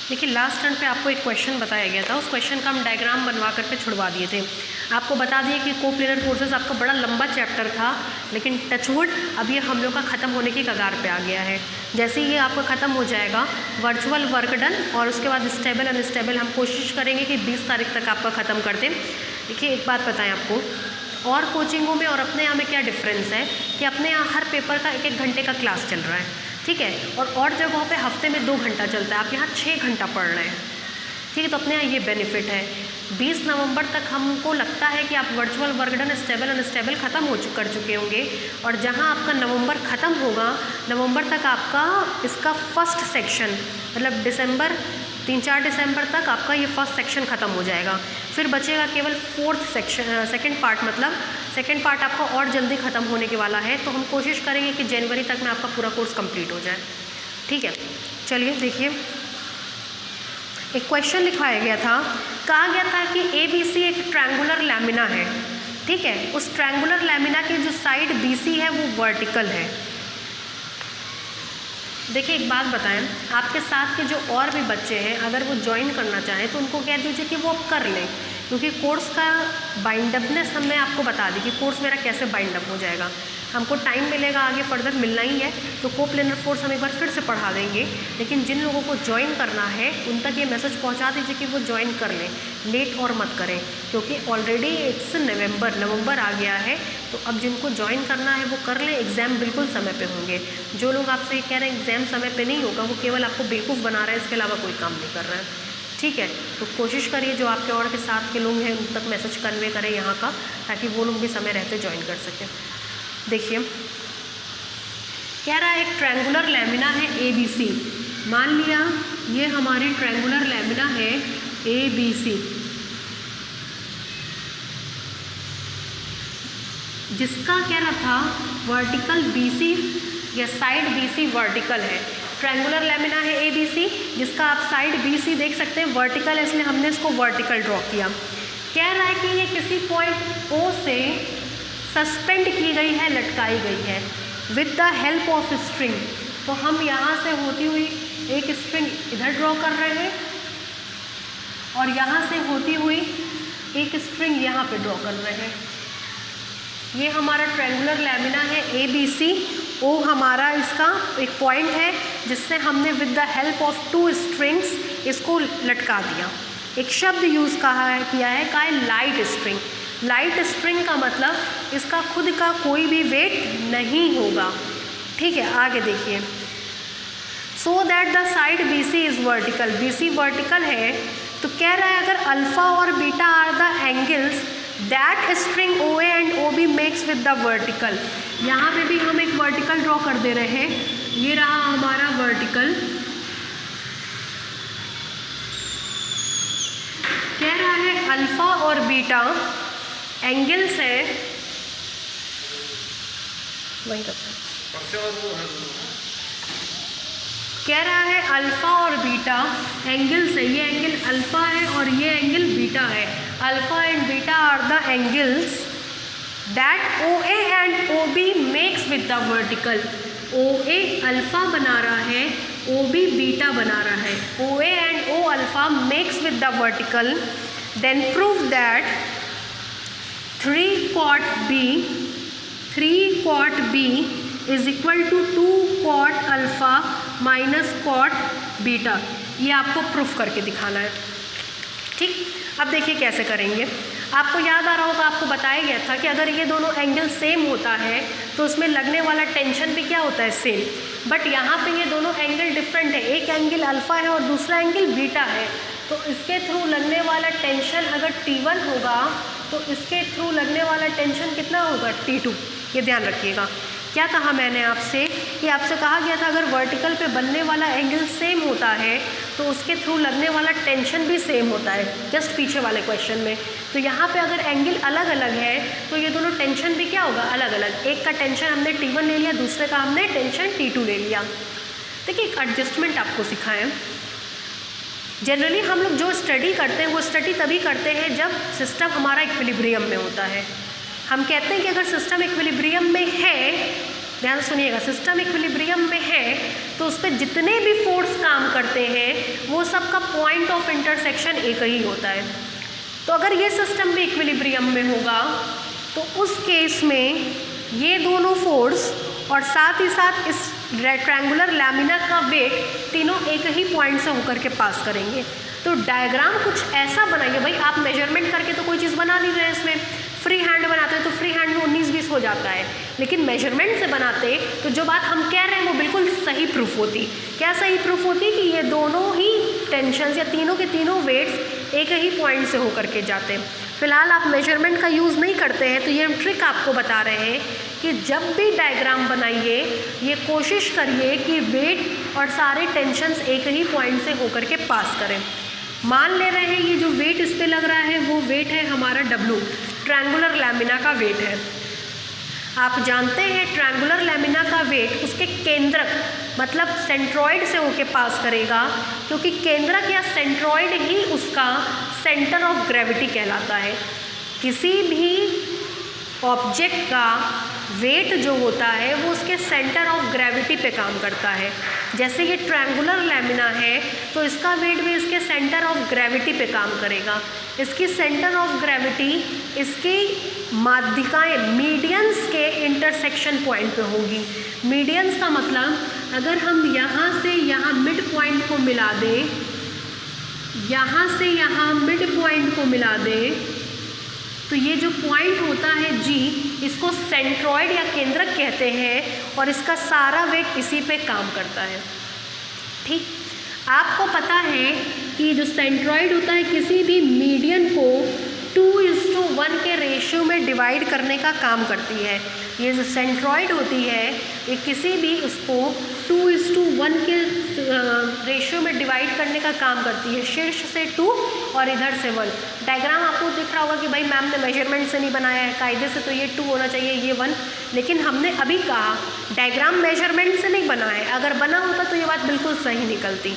देखिए last turn पे आपको एक क्वेश्चन बताया गया था, उस क्वेश्चन का हम डायग्राम बनवा करके छुड़वा दिए थे। आपको बता दिए कि कोप्लेनर फोर्सेस आपका बड़ा लंबा चैप्टर था, लेकिन टचवुड अब ये हम लोग का ख़त्म होने की कगार पे आ गया है। जैसे ही ये आपका ख़त्म हो जाएगा वर्चुअल वर्क डन और उसके बाद स्टेबल अनस्टेबल हम कोशिश करेंगे कि 20 तारीख तक आपका ख़त्म कर दें। देखिए एक बात बताएं आपको, और कोचिंगों में और अपने यहाँ में क्या डिफरेंस है कि अपने यहाँ हर पेपर का 1-1 घंटे का क्लास चल रहा है, ठीक है, और जगहों पे हफ्ते में 2 घंटा चलता है, आप यहाँ 6 घंटा पढ़ रहे हैं, ठीक है। तो अपने यहाँ ये बेनिफिट है। 20 नवंबर तक हमको लगता है कि आप virtual work done stable unstable ख़त्म कर चुके होंगे, और जहाँ आपका नवंबर ख़त्म होगा, नवंबर तक आपका इसका फर्स्ट सेक्शन मतलब दिसंबर 3-4 दिसंबर तक आपका ये फर्स्ट सेक्शन ख़त्म हो जाएगा। फिर बचेगा केवल सेकंड पार्ट, मतलब सेकंड पार्ट आपका और जल्दी ख़त्म होने के वाला है। तो हम कोशिश करेंगे कि जनवरी तक में आपका पूरा कोर्स कंप्लीट हो जाए, ठीक है। चलिए देखिए, एक क्वेश्चन लिखवाया गया था, कहा गया था कि ABC एक ट्रायंगुलर लैमिना है, ठीक है। उस ट्रायंगुलर लैमिना की जो साइड BC है वो वर्टिकल है। देखिए एक बात बताएं, आपके साथ के जो और भी बच्चे हैं अगर वो ज्वाइन करना चाहें तो उनको कह दीजिए कि वो अब कर लें, क्योंकि कोर्स का बाइंडअपनेस हमने आपको बता दी कि कोर्स मेरा कैसे बाइंडअप हो जाएगा। हमको टाइम मिलेगा आगे फर्दर मिलना ही है, तो कोप्लेनर फोर्स हम एक बार फिर से पढ़ा देंगे। लेकिन जिन लोगों को ज्वाइन करना है उन तक ये मैसेज पहुंचा दीजिए कि वो ज्वाइन कर लें, लेट और मत करें, क्योंकि ऑलरेडी इट्स नवंबर आ गया है। तो अब जिनको ज्वाइन करना है वो कर लें, एग्ज़ाम बिल्कुल समय पे होंगे। जो लोग आपसे ये कह रहे हैं एग्ज़ाम समय पे नहीं होगा, वो केवल आपको बेवकूफ़ बना रहे हैं, इसके अलावा कोई काम नहीं कर रहे हैं, ठीक है। तो कोशिश करिए जो आपके और के साथ के लोग हैं उन तक मैसेज कन्वे करें यहाँ का, ताकि वो लोग भी समय रहते ज्वाइन कर सकें। देखिए कह रहा है एक ट्रायंगुलर लैमिना है ABC, मान लिया ये हमारी ट्रायंगुलर लैमिना है ABC, जिसका कह रहा था वर्टिकल BC या साइड BC वर्टिकल है। ट्रायंगुलर लैमिना है ABC जिसका आप साइड BC देख सकते हैं वर्टिकल है, इसलिए हमने इसको वर्टिकल ड्रॉ किया। कह रहा है कि ये किसी पॉइंट O से सस्पेंड की गई है, लटकाई गई है with the help of string. तो हम यहाँ से होती हुई एक स्ट्रिंग इधर ड्रॉ कर रहे हैं और यहाँ से होती हुई एक स्ट्रिंग यहाँ पे ड्रॉ कर रहे हैं। ये हमारा ट्रायंगुलर लैमिना है ABC, O हमारा इसका एक पॉइंट है जिससे हमने with the help of 2 strings इसको लटका दिया। एक शब्द यूज़ किया है लाइट स्ट्रिंग। लाइट स्ट्रिंग का मतलब इसका खुद का कोई भी वेट नहीं होगा, ठीक है। आगे देखिए, so that the side BC is vertical, BC vertical है। तो कह रहा है अगर अल्फ़ा और beta are the angles that string OA and OB makes with the vertical. यहाँ पे भी हम एक वर्टिकल ड्रॉ कर दे रहे हैं, ये रहा हमारा वर्टिकल। कह रहा है अल्फ़ा और बीटा एंगल्स है, वही कह रहा है अल्फ़ा और बीटा एंगल्स है, ये एंगल अल्फ़ा है और ये एंगल बीटा है। Alpha and beta are the angles that OA and OB makes with the vertical. OA alpha बना रहा है, OB बीटा बना रहा है। OA and O alpha makes with the vertical, then prove that 3 cot B is equal to 2 cot alpha minus cot beta. ये आपको proof करके दिखाना है, ठीक। अब देखिए कैसे करेंगे। आपको याद आ रहा होगा, आपको बताया गया था कि अगर ये दोनों एंगल सेम होता है तो उसमें लगने वाला टेंशन भी क्या होता है, सेम। बट यहाँ पे ये दोनों एंगल डिफरेंट है, एक एंगल अल्फ़ा है और दूसरा एंगल बीटा है। तो इसके थ्रू लगने वाला टेंशन अगर T1 होगा तो इसके थ्रू लगने वाला टेंशन कितना होगा, T2। ये ध्यान रखिएगा। क्या कहा मैंने आपसे कि आपसे कहा गया था अगर वर्टिकल पे बनने वाला एंगल सेम होता है तो उसके थ्रू लगने वाला टेंशन भी सेम होता है, जस्ट पीछे वाले क्वेश्चन में। तो यहाँ पे अगर एंगल अलग अलग है तो ये दोनों टेंशन भी क्या होगा, अलग अलग। एक का टेंशन हमने T1 ले लिया, दूसरे का हमने टेंशन T2 ले लिया। देखिए एक एडजस्टमेंट आपको सिखाएं। जनरली हम लोग जो स्टडी करते हैं वो स्टडी तभी करते हैं जब सिस्टम हमारा इक्विलिब्रियम में होता है। हम कहते हैं कि अगर सिस्टम इक्विलिब्रियम में है, ध्यान सुनिएगा, सिस्टम इक्विलिब्रियम में है तो उस पर जितने भी फोर्स काम करते हैं वो सब का पॉइंट ऑफ इंटरसेक्शन एक ही होता है। तो अगर ये सिस्टम भी इक्विलिब्रियम में होगा तो उस केस में ये दोनों फोर्स और साथ ही साथ इस रेक्टेंगुलर लैमिना का वेट तीनों एक ही पॉइंट से होकर के पास करेंगे। तो डायग्राम कुछ ऐसा बनाइए, भाई आप मेजरमेंट करके तो कोई चीज़ बना नहीं रहे, इसमें फ्री हैंड बनाते हैं तो फ्री हैंड में 19-20 हो जाता है, लेकिन मेजरमेंट से बनाते तो जो बात हम कह रहे हैं वो बिल्कुल सही प्रूफ होती। क्या सही प्रूफ होती कि ये दोनों ही टेंशन्स या तीनों के तीनों वेट्स एक ही पॉइंट से होकर के जाते हैं। फिलहाल आप मेजरमेंट का यूज़ नहीं करते हैं, तो ये हम ट्रिक आपको बता रहे हैं कि जब भी डायग्राम बनाइए ये कोशिश करिए कि वेट और सारे टेंशन्स एक ही पॉइंट से होकर के पास करें। मान ले रहे हैं ये जो वेट इस पे लग रहा है वो वेट है हमारा W, ट्रायंगुलर लैमिना का वेट है। आप जानते हैं ट्रायंगुलर लैमिना का वेट उसके केंद्रक मतलब सेंट्रॉइड से होके पास करेगा, क्योंकि केंद्रक या सेंट्रॉइड ही उसका सेंटर ऑफ ग्रेविटी कहलाता है। किसी भी ऑब्जेक्ट का वेट जो होता है वो उसके सेंटर ऑफ ग्रेविटी पे काम करता है। जैसे ये ट्रायंगुलर लैमिना है तो इसका वेट भी इसके सेंटर ऑफ ग्रेविटी पे काम करेगा। इसकी सेंटर ऑफ ग्रेविटी इसकी माध्यिकाएं मीडियंस के इंटरसेक्शन पॉइंट पे होगी। मीडियंस का मतलब अगर हम यहाँ से यहाँ मिड पॉइंट को मिला दें, यहाँ से यहाँ मिड पॉइंट को मिला दें, तो ये जो पॉइंट होता है G, इसको सेंट्रॉइड या केंद्रक कहते हैं और इसका सारा वेट इसी पे काम करता है। ठीक, आपको पता है कि जो सेंट्रॉइड होता है किसी भी मीडियन को 2:1 के रेशियो में डिवाइड करने का काम करती है। ये जो सेंट्रॉइड होती है ये किसी भी उसको 2:1 के रेशियो में डिवाइड करने का काम करती है। शीर्ष से 2 और इधर से 1। डायग्राम आपको दिख रहा होगा कि भाई मैम ने मेजरमेंट से नहीं बनाया है, कायदे से तो ये 2 होना चाहिए, ये 1, लेकिन हमने अभी कहा डायग्राम मेजरमेंट से नहीं बना है। अगर बना होता तो ये बात बिल्कुल सही निकलती।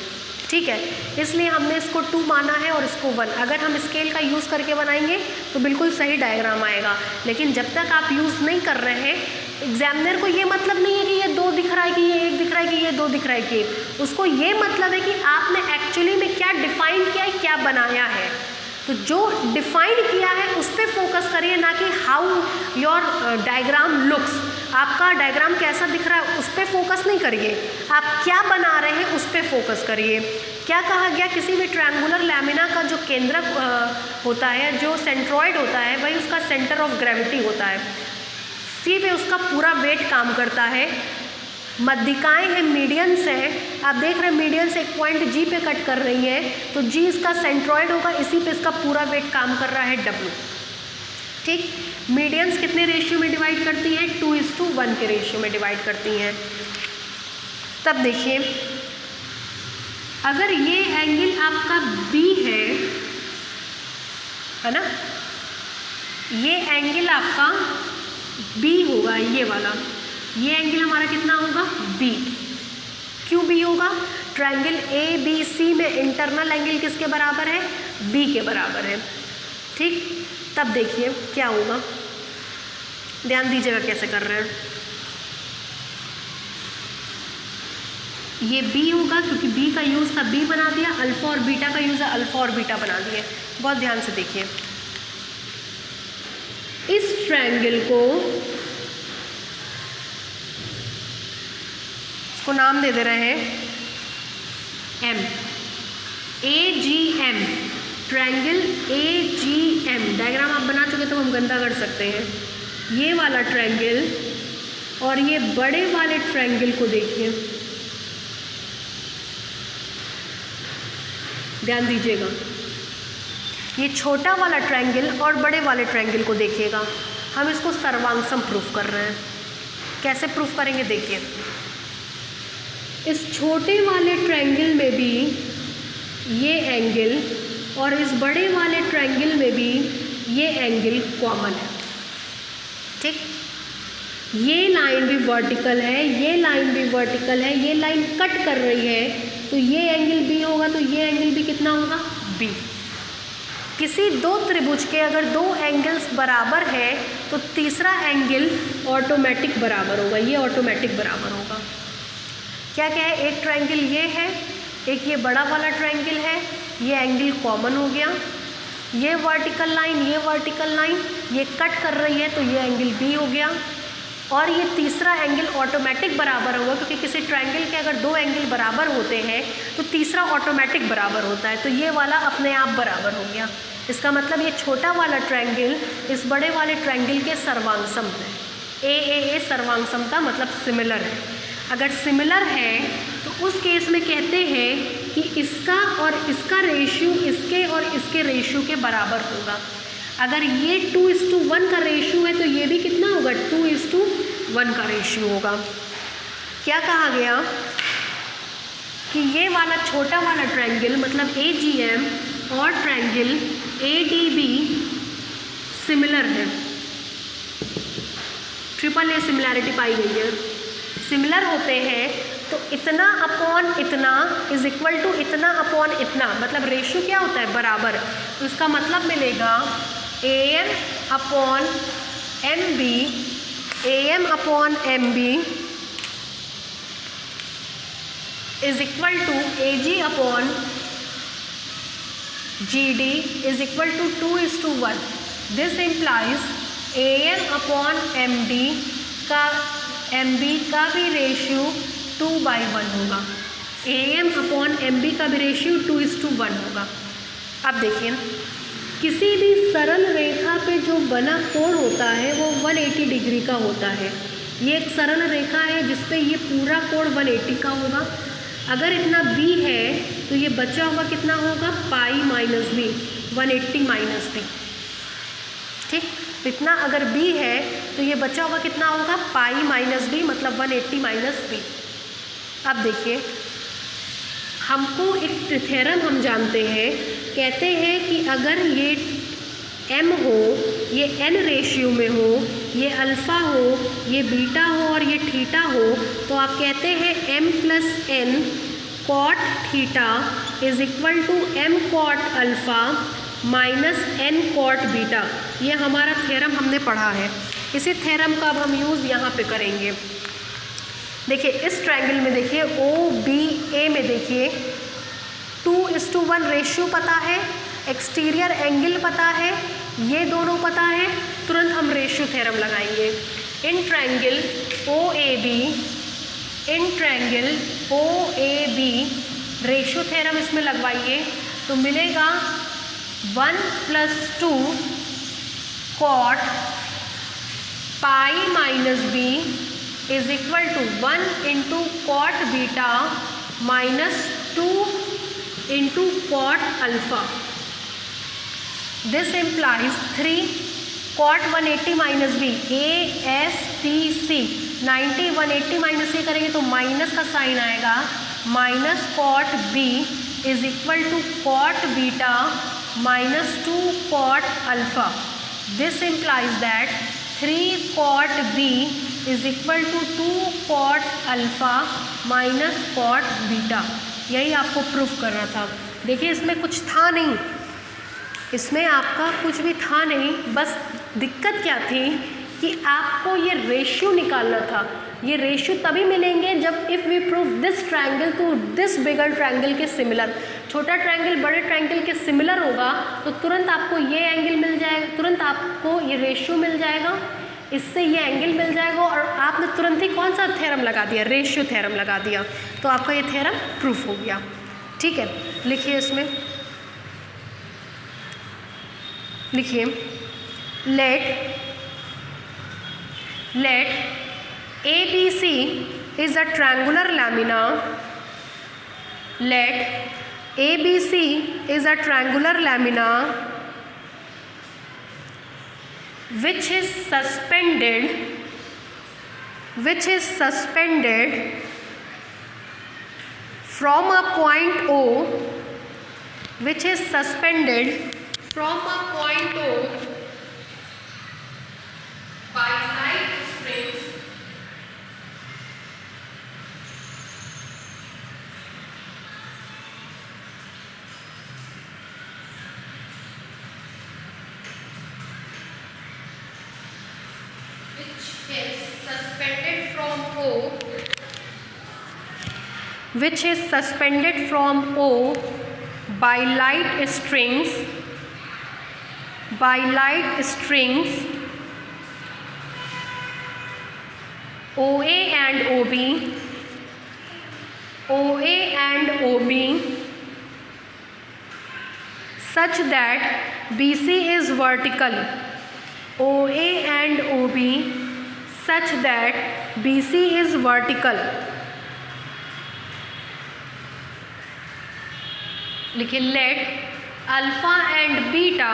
ठीक है, इसलिए हमने इसको 2 माना है और इसको 1। अगर हम स्केल का यूज़ करके बनाएंगे तो बिल्कुल सही डायग्राम आएगा, लेकिन जब तक आप यूज़ नहीं कर रहे हैं, एग्जामिनर को ये मतलब नहीं है कि ये 2 दिख रहा है, कि ये 1 दिख रहा है, कि ये 2 दिख रहा है, कि उसको ये मतलब है कि आपने एक्चुअली में क्या डिफाइन किया है, क्या बनाया है। तो जो डिफाइन किया है उस पर फोकस करिए, ना कि हाउ योर डायग्राम लुक्स। आपका डायग्राम कैसा दिख रहा है उस पर फोकस नहीं करिए, आप क्या बना रहे हैं उस पर फोकस करिए। क्या कहा गया, किसी भी ट्रायंगुलर लैमिना का जो केंद्रक होता है, जो सेंट्रॉइड होता है, वही उसका सेंटर ऑफ ग्रेविटी होता है। सी पे उसका पूरा वेट काम करता है। मध्यिकाएं हैं, मीडियंस हैं, आप देख रहे हैं मीडियन से एक पॉइंट G पे कट कर रही है, तो G इसका सेंट्रॉइड होगा, इसी पे इसका पूरा वेट काम कर रहा है W। ठीक, मीडियंस कितने रेशियो में डिवाइड करती हैं, 2:1 के रेशियो में डिवाइड करती हैं। तब देखिए अगर ये एंगल आपका B है ना, ये एंगल आपका B होगा, ये वाला, ये एंगल हमारा कितना होगा, B। क्यों B होगा, ट्रायंगल ABC में इंटरनल एंगल किसके बराबर है, B के बराबर है। ठीक, तब देखिए क्या होगा, ध्यान दीजिएगा कैसे कर रहे हैं। ये B होगा क्योंकि B का यूज़ था, B बना दिया, अल्फा और बीटा का यूज़ है, अल्फा और बीटा बना दिए। बहुत ध्यान से देखिए, इस ट्रायंगल को नाम दे रहे हैं M, AGM, triangle AGM। Diagram आप बना चुके तो हम गंदा कर सकते हैं। ये वाला ट्रायंगल और ये बड़े वाले ट्रायंगल को देखिए, ध्यान दीजिएगा, ये छोटा वाला ट्रायंगल और बड़े वाले ट्रायंगल को देखिएगा। हम इसको सर्वांगसम प्रूफ कर रहे हैं। कैसे प्रूफ करेंगे, देखिए इस छोटे वाले ट्रायंगल में भी ये एंगल और इस बड़े वाले ट्रायंगल में भी ये एंगल कॉमन है। ठीक, ये लाइन भी वर्टिकल है, ये लाइन भी वर्टिकल है, ये लाइन कट कर रही है, तो ये एंगल B होगा, तो ये एंगल भी कितना होगा, B। किसी दो त्रिभुज के अगर 2 एंगल्स बराबर है तो तीसरा एंगल ऑटोमेटिक बराबर होगा, ये ऑटोमेटिक बराबर होगा। क्या क्या है, एक ट्रायंगल ये है एक ये बड़ा वाला ट्रायंगल है, ये एंगल कॉमन हो गया, ये वर्टिकल लाइन ये कट कर रही है तो ये एंगल बी हो गया, और ये तीसरा एंगल ऑटोमेटिक बराबर होगा, क्योंकि किसी ट्रायंगल के अगर दो एंगल बराबर होते हैं तो तीसरा ऑटोमेटिक बराबर होता है, तो ये वाला अपने आप बराबर हो गया। इसका मतलब ये छोटा वाला ट्रायंगल इस बड़े वाले ट्रायंगल के सर्वांगसम है। ए सर्वांगसम का मतलब सिमिलर है। अगर सिमिलर है तो उस केस में कहते हैं कि इसका और इसका रेशियो इसके और इसके रेशियो के बराबर होगा। अगर ये 2:1 का रेशियो है तो ये भी कितना होगा, 2:1 का रेशियो होगा। क्या कहा गया कि ये वाला छोटा वाला ट्रायंगल मतलब AGM और ट्रायंगल ADB सिमिलर है। AAA सिमिलैरिटी पाई गई है। सिमिलर होते हैं तो इतना अपॉन इतना इज इक्वल टू इतना अपॉन इतना, मतलब रेशियो क्या होता है, बराबर। तो इसका मतलब मिलेगा AM upon MB is equal to AG upon GD is equal to 2:1। This implies AM upon MB का भी रेशियो 2/1 होगा। AM अपॉन MB का भी रेशियो 2:1 होगा। अब देखिए, किसी भी सरल रेखा पे जो बना कोण होता है वो 180 डिग्री का होता है। ये एक सरल रेखा है जिसपे ये पूरा कोण 180 का होगा। अगर इतना b है तो ये बचा हुआ कितना होगा, पाई माइनस b, 180 माइनस b। ठीक, इतना अगर b है तो ये बचा हुआ कितना होगा, पाई माइनस b, मतलब 180 माइनस b। अब देखिए, हमको एक थ्योरम हम जानते हैं, कहते हैं कि अगर ये m हो, ये n रेशियो में हो, ये अल्फ़ा हो, ये बीटा हो और ये थीटा हो, तो आप कहते हैं m + n cot theta is equal to m cot alpha minus n cot beta. ये हमारा थ्योरम हमने पढ़ा है। इसी थ्योरम का अब हम यूज़ यहाँ पे करेंगे। देखिए, इस ट्रायंगल में देखिए OBA में देखिए 2:1 रेशियो पता है, एक्सटीरियर एंगल पता है, ये दोनों पता है, तुरंत हम रेशियो थ्योरम लगाएंगे। In triangle OAB ratio theorem इसमें लगवाइए तो मिलेगा 1 + 2 cot pi minus b is equal to 1 × cot beta minus 2 × cot alpha. This implies 3 cot 180 minus b, ASTC 90 180 minus ये करेंगे तो माइनस का साइन आएगा, minus cot b is equal to cot beta minus 2 cot alpha. This implies that 3 cot b is equal to 2 cot alpha minus cot beta. यही आपको proof करना था। देखिए, इसमें कुछ था नहीं, इसमें आपका कुछ भी था नहीं, बस दिक्कत क्या थी कि आपको ये रेशियो निकालना था। ये रेशियो तभी मिलेंगे जब if we prove this triangle to this bigger triangle के सिमिलर। छोटा ट्रायंगल बड़े ट्रायंगल के सिमिलर होगा तो तुरंत आपको ये एंगल मिल जाएगा, तुरंत आपको ये रेशियो मिल जाएगा, इससे ये एंगल मिल जाएगा और आपने तुरंत ही कौन सा थ्योरम लगा दिया, रेशियो थ्योरम लगा दिया, तो आपका ये थ्योरम प्रूफ हो गया। ठीक है, लिखिए इसमें, लिखिए late ABC is a triangular lamina, let ABC is a triangular lamina which is suspended from a point O, which is suspended from a point O by light springs which is suspended from O which is suspended from O by light strings OA and OB such that BC is vertical. OA and OB such that BC is vertical. लिखिए let alpha and beta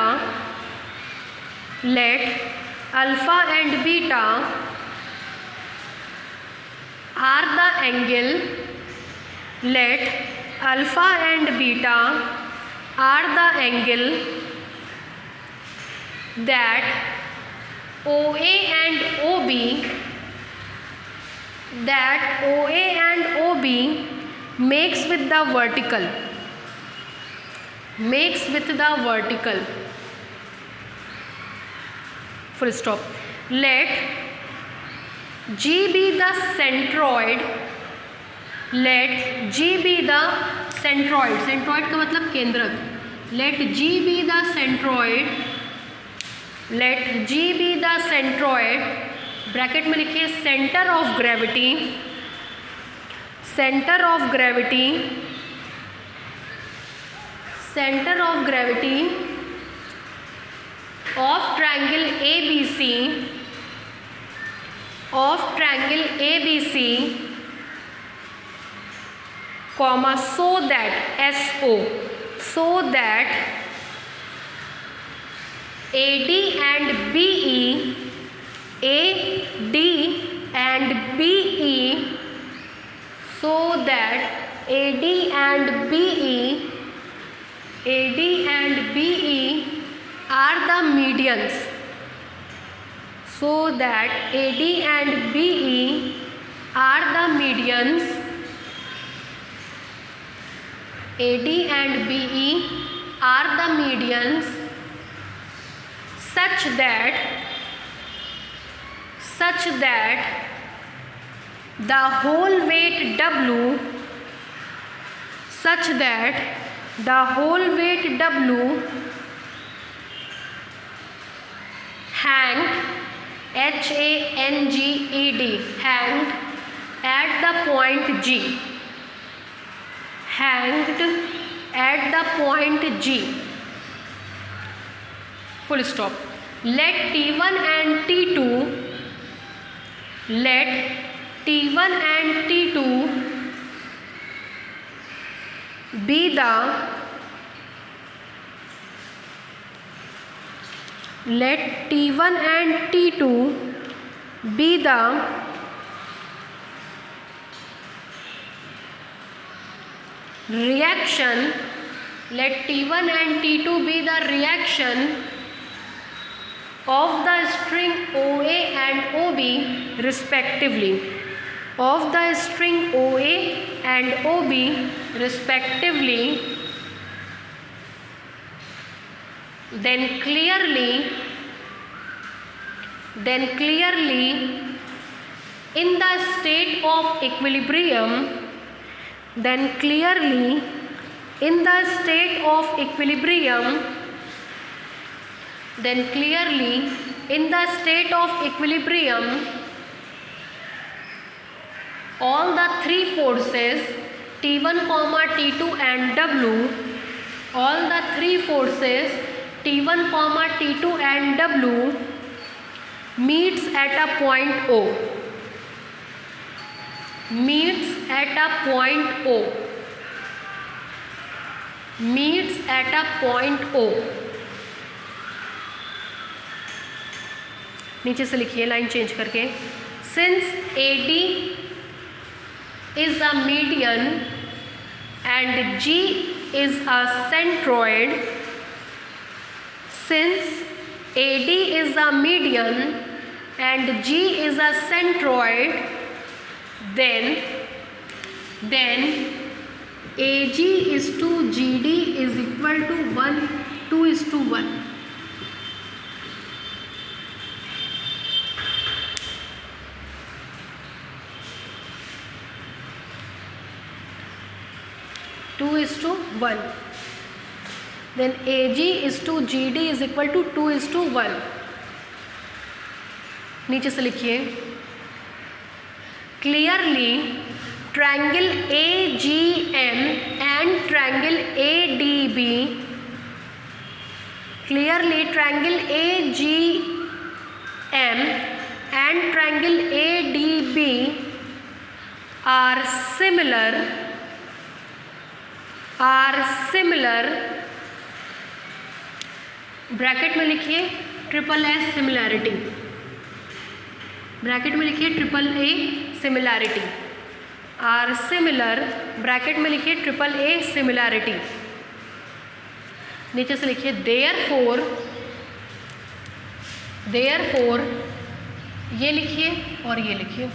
are the angle. Let alpha and beta are the angle that OA and OB makes with the vertical. Full stop. Let G be the centroid. centroid का मतलब केंद्रक. Let G be the centroid. Bracket में लिखिए centre of gravity of triangle ABC, comma, so that AD and BE so that AD and BE are the medians. Such that the whole weight W hanged hanged at the point G. Full stop. Let T1 and T2 be the reaction. Let T1 and T2 be the reaction of the string OA and OB respectively. Then clearly in the state of equilibrium all the three forces T1, T2 and W, meets at a point O. नीचे से लिखिए line change करके. Since AD is a median and G is a centroid, then AG is to GD is equal to 2:1. 2:1. Then AG is to GD is equal to 2:1. नीचे से लिखिए, clearly triangle AGM and triangle ADB, clearly triangle AGM and triangle ADB are similar bracket में लिखिए SSS similarity, bracket में लिखिए AAA similarity, are similar bracket में लिखिए AAA similarity, नीचे से लिखिए देयरफॉर ये लिखिए और ये लिखिए।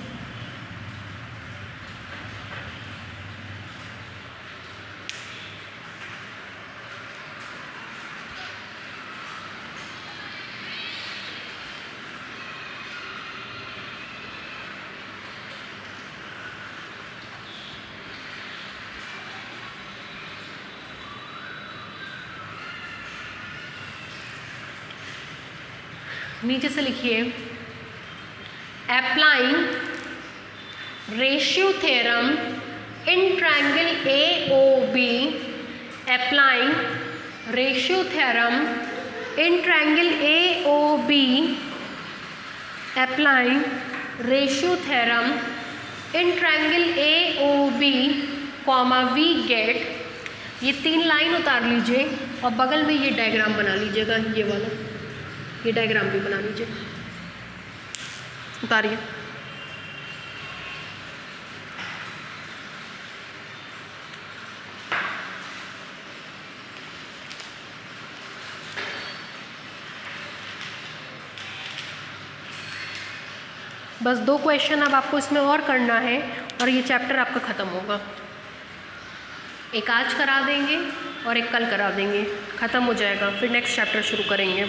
नीचे से लिखिए applying ratio theorem in triangle AOB, applying ratio theorem in triangle AOB, applying ratio theorem in triangle AOB, we get, ये 3 लाइन उतार लीजिए और बगल में ये डायग्राम बना लीजिएगा, ये वाला, ये डायग्राम भी बना लीजिए, उतारिए। बस 2 क्वेश्चन अब आपको इसमें और करना है और ये चैप्टर आपका ख़त्म होगा। एक आज करा देंगे और एक कल करा देंगे, ख़त्म हो जाएगा, फिर नेक्स्ट चैप्टर शुरू करेंगे।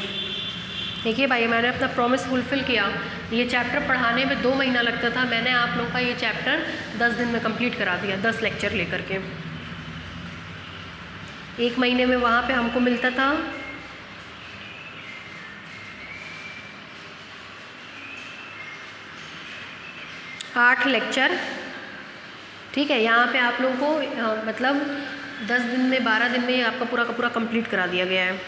देखिए भाई, मैंने अपना प्रॉमिस फुलफ़िल किया। ये चैप्टर पढ़ाने में 2 महीना लगता था, मैंने आप लोगों का ये चैप्टर 10 दिन में कंप्लीट करा दिया, 10 लेक्चर लेकर के। 1 महीने में वहाँ पे हमको मिलता था 8 लेक्चर, ठीक है। यहाँ पे आप लोगों को मतलब 10 दिन में 12 दिन में आपका पूरा का पूरा कंप्लीट करा दिया गया है।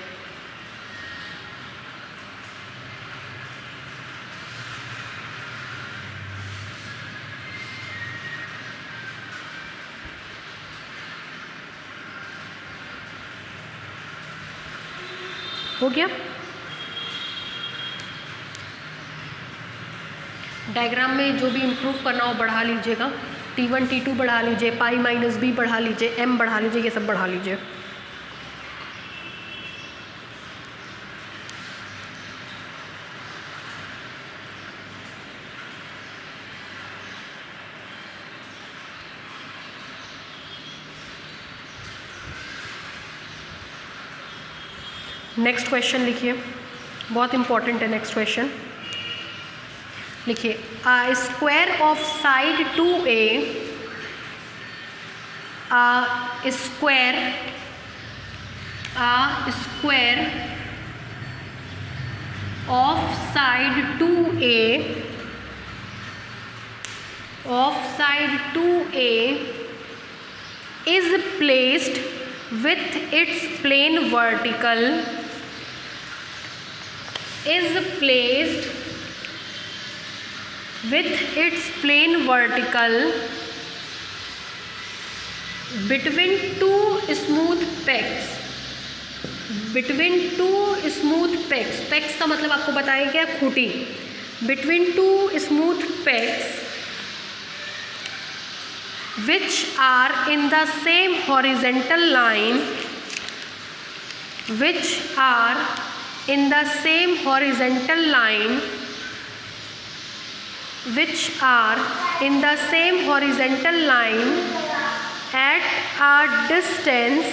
हो गया। डायग्राम में जो भी इम्प्रूव करना हो बढ़ा लीजिएगा, T1 T2 बढ़ा लीजिए, पाई माइनस बी बढ़ा लीजिए, m बढ़ा लीजिए, ये सब बढ़ा लीजिए। नेक्स्ट क्वेश्चन लिखिए, बहुत इंपॉर्टेंट है नेक्स्ट क्वेश्चन। लिखिए a square of side 2a, a square of side 2a is placed with its plane vertical, between two smooth pegs, pegs का मतलब आपको बताया क्या, Khunti. between two smooth pegs which are in the same horizontal line, at a distance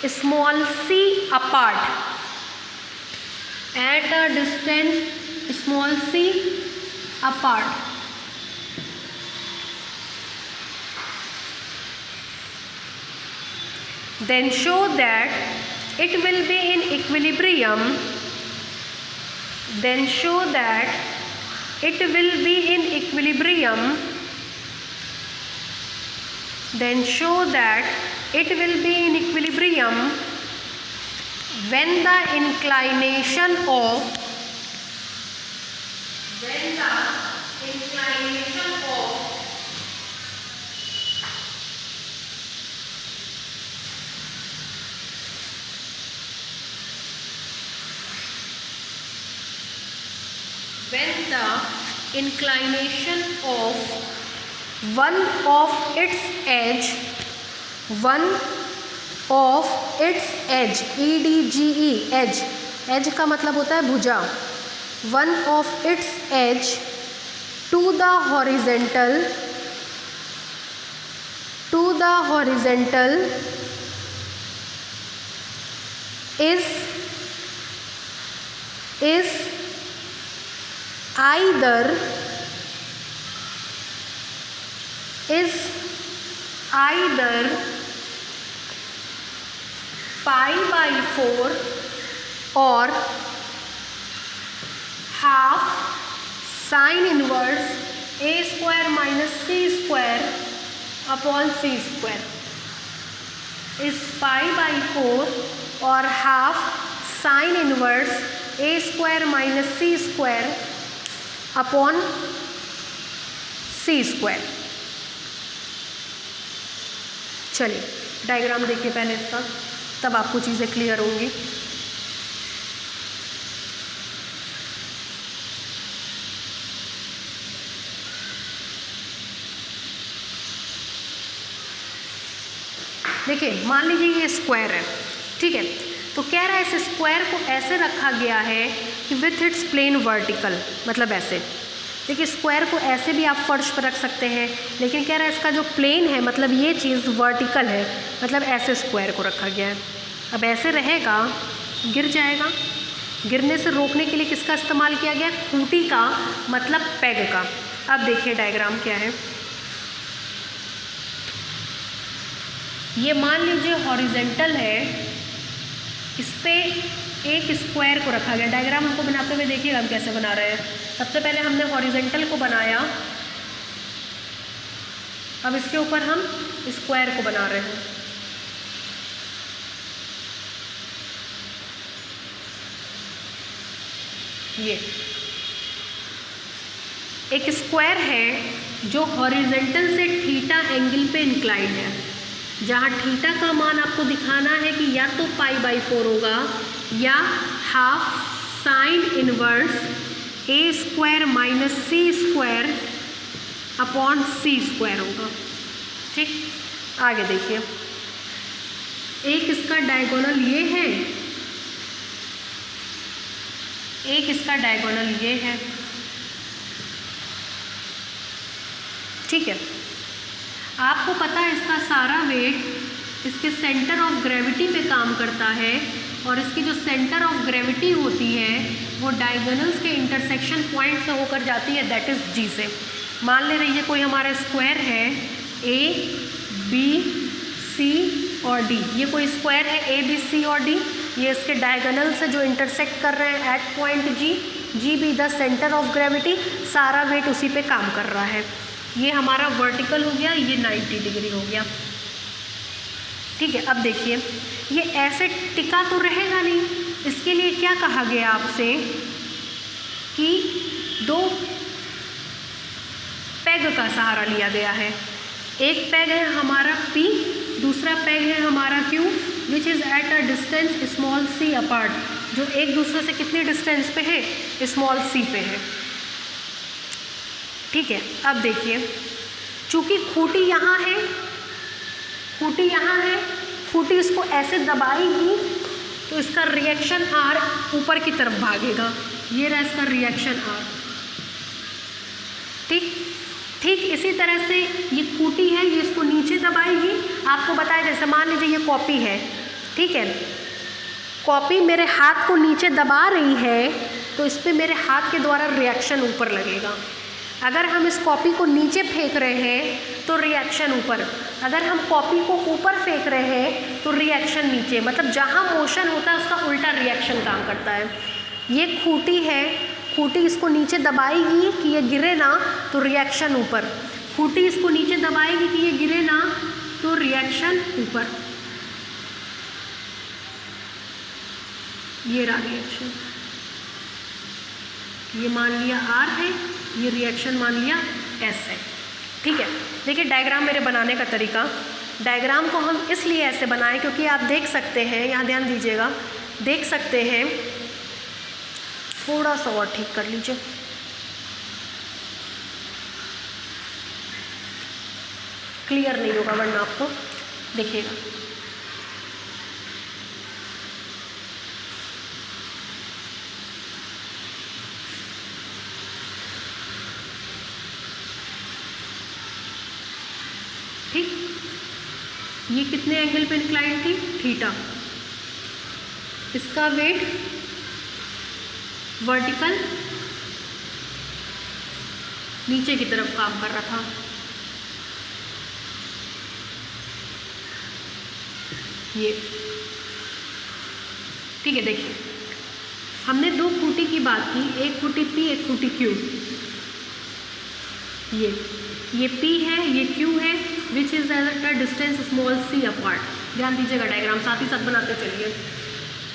small c apart, apart. Then show that it will be in equilibrium. Then show that it will be in equilibrium. Then show that it will be in equilibrium when the inclination of one of its edge, EDGE, edge का मतलब होता है भुजा, one of its edge to the horizontal is either pi by 4 or half sin inverse a square minus c square upon c square. Is pi by 4 or half sin inverse a square minus c square upon c square. चलिए diagram देखिए पहले इसका, तब आपको चीज़ें clear होंगी। देखिए मान लीजिए ये स्क्वायर है, ठीक है, तो कह रहा है इस स्क्वायर को ऐसे रखा गया है कि विथ इट्स प्लेन वर्टिकल, मतलब ऐसे। देखिए स्क्वायर को ऐसे भी आप फर्श पर रख सकते हैं, लेकिन कह रहा है इसका जो प्लेन है, मतलब ये चीज़ वर्टिकल है, मतलब ऐसे स्क्वायर को रखा गया है। अब ऐसे रहेगा, गिर जाएगा। गिरने से रोकने के लिए किसका इस्तेमाल किया गया? खूंटी का, मतलब पेग का। अब देखिए डायग्राम क्या है। ये मान लीजिए हॉरिजेंटल है, इस पे एक स्क्वायर को रखा गया। डायग्राम हमको बनाते हुए देखिएगा हम कैसे बना रहे हैं। सबसे पहले हमने हॉरिजेंटल को बनाया, अब इसके ऊपर हम स्क्वायर को बना रहे हैं। ये एक स्क्वायर है जो हॉरिजेंटल से थीटा एंगल पे इंक्लाइन है, जहाँ थीटा का मान आपको दिखाना है कि या तो पाई बाई 4 होगा या हाफ साइन इनवर्स ए स्क्वायर माइनस सी स्क्वायर अपॉन सी स्क्वायर होगा। ठीक, आगे देखिए, एक इसका डायगोनल ये है, एक इसका डायगोनल ये है। ठीक है, आपको पता है इसका सारा वेट इसके सेंटर ऑफ ग्रेविटी पे काम करता है, और इसकी जो सेंटर ऑफ ग्रेविटी होती है वो डायगोनल्स के इंटरसेक्शन पॉइंट से होकर जाती है, दैट इज़ जी से। मान ले रही है कोई हमारा स्क्वायर है ए बी सी और डी, ये कोई स्क्वायर है ए बी सी और डी, ये इसके डायगोनल से जो इंटरसेक्ट कर रहे हैं at point G, G be the centre of gravity, सारा वेट उसी पे काम कर रहा है। ये हमारा वर्टिकल हो गया, ये 90 डिग्री हो गया। ठीक है, अब देखिए ये ऐसे टिका तो रहेगा नहीं, इसके लिए क्या कहा गया आपसे कि दो पेग का सहारा लिया गया है। एक पेग है हमारा P, दूसरा पेग है हमारा Q, which is at a distance small c apart, जो एक दूसरे से कितनी डिस्टेंस पे है? स्मॉल c पे है। ठीक है, अब देखिए चूँकि खूंटी यहाँ है, खूंटी यहाँ है, खूंटी इसको ऐसे दबाएगी तो इसका रिएक्शन आर ऊपर की तरफ भागेगा, ये रहा इसका रिएक्शन आर। ठीक ठीक इसी तरह से ये खूंटी है, ये इसको नीचे दबाएगी। आपको बताया जैसे मान लीजिए ये कॉपी है, ठीक है, कॉपी मेरे हाथ को नीचे दबा रही है तो इस पर मेरे हाथ के द्वारा रिएक्शन ऊपर लगेगा। अगर हम इस कॉपी को नीचे फेंक रहे हैं तो रिएक्शन ऊपर, अगर हम कॉपी को ऊपर फेंक रहे हैं तो रिएक्शन नीचे, मतलब जहाँ मोशन होता है उसका उल्टा रिएक्शन काम करता है। ये खूंटी है, खूंटी इसको नीचे दबाएगी कि ये गिरे ना तो रिएक्शन ऊपर, खूंटी इसको नीचे दबाएगी कि ये गिरे ना तो रिएक्शन ऊपर। ये रहा रिएक्शन, ये मान लिया R है, ये रिएक्शन मान लिया S है। ठीक है, देखिए डायग्राम मेरे बनाने का तरीका, डायग्राम को हम इसलिए ऐसे बनाएं क्योंकि आप देख सकते हैं, यहाँ ध्यान दीजिएगा, देख सकते हैं, थोड़ा सा और ठीक कर लीजिए, क्लियर नहीं होगा वरना आपको, देखिएगा ठीक। ये कितने एंगल पे इंक्लाइन थी? थीटा। इसका वेट वर्टिकल नीचे की तरफ काम कर रहा था। ये ठीक है, देखिए हमने दो खूंटी की बात की, एक खूंटी P, एक खूंटी Q। ये P है, ये Q है, which is at a distance small c apart. ध्यान दीजिएगा डायग्राम साथ ही साथ बनाते चलिए।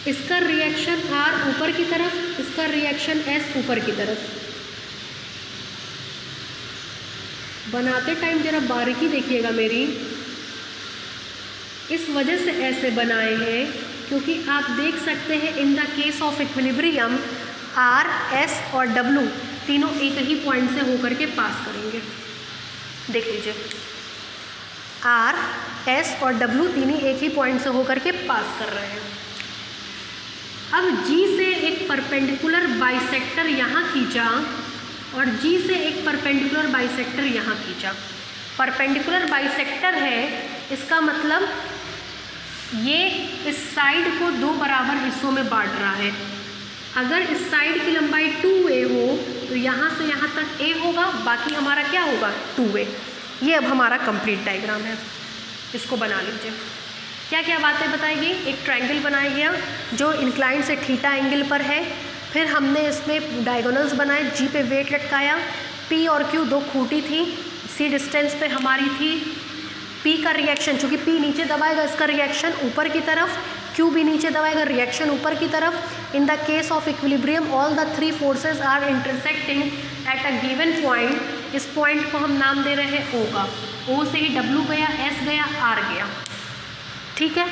इसका रिएक्शन R ऊपर की तरफ, इसका रिएक्शन S ऊपर की तरफ। बनाते टाइम जरा बारीकी देखिएगा मेरी, इस वजह से ऐसे बनाए हैं क्योंकि आप देख सकते हैं इन the case of equilibrium R, S और W तीनों एक ही पॉइंट से होकर के पास करेंगे। देख लीजिए, R, S और W तीनों एक ही पॉइंट से होकर के पास कर रहे हैं। अब G से एक परपेंडिकुलर बाइसेक्टर यहाँ खींचा और G से एक परपेंडिकुलर बाइसेक्टर यहाँ खींचा। परपेंडिकुलर बाइसेक्टर है, इसका मतलब ये इस साइड को दो बराबर हिस्सों में बांट रहा है। अगर इस साइड की लंबाई 2a हो तो यहाँ से यहाँ तक a होगा, बाकी हमारा क्या होगा 2a। ये अब हमारा कंप्लीट डायग्राम है, इसको बना लीजिए। क्या क्या बातें बताई गई? एक ट्रायंगल बनाया गया जो इंक्लाइन से थीटा एंगल पर है, फिर हमने इसमें डायगोनल्स बनाए, जी पे वेट लटकाया, P और Q दो खूंटी थी, C डिस्टेंस पे हमारी थी, P का रिएक्शन, चूँकि P नीचे दबाएगा इसका रिएक्शन ऊपर की तरफ, Q भी नीचे दबाएगा रिएक्शन ऊपर की तरफ। In the case of equilibrium all the three forces are intersecting at a given point. इस पॉइंट को हम नाम दे रहे हैं O का, O से ही W गया, S गया, R गया। ठीक है,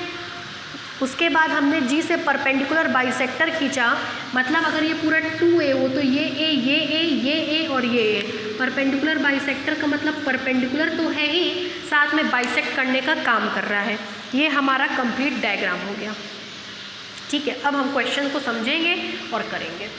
उसके बाद हमने G से परपेंडिकुलर बाइसेक्टर खींचा, मतलब अगर ये पूरा 2a हो तो ये A, ये A और ये A। परपेंडिकुलर बाइसेक्टर का मतलब परपेंडिकुलर तो है ही, साथ में बाइसेक्ट करने का काम कर रहा है। ये हमारा कंप्लीट डायग्राम हो गया। ठीक है, अब हम क्वेश्चन को समझेंगे और करेंगे।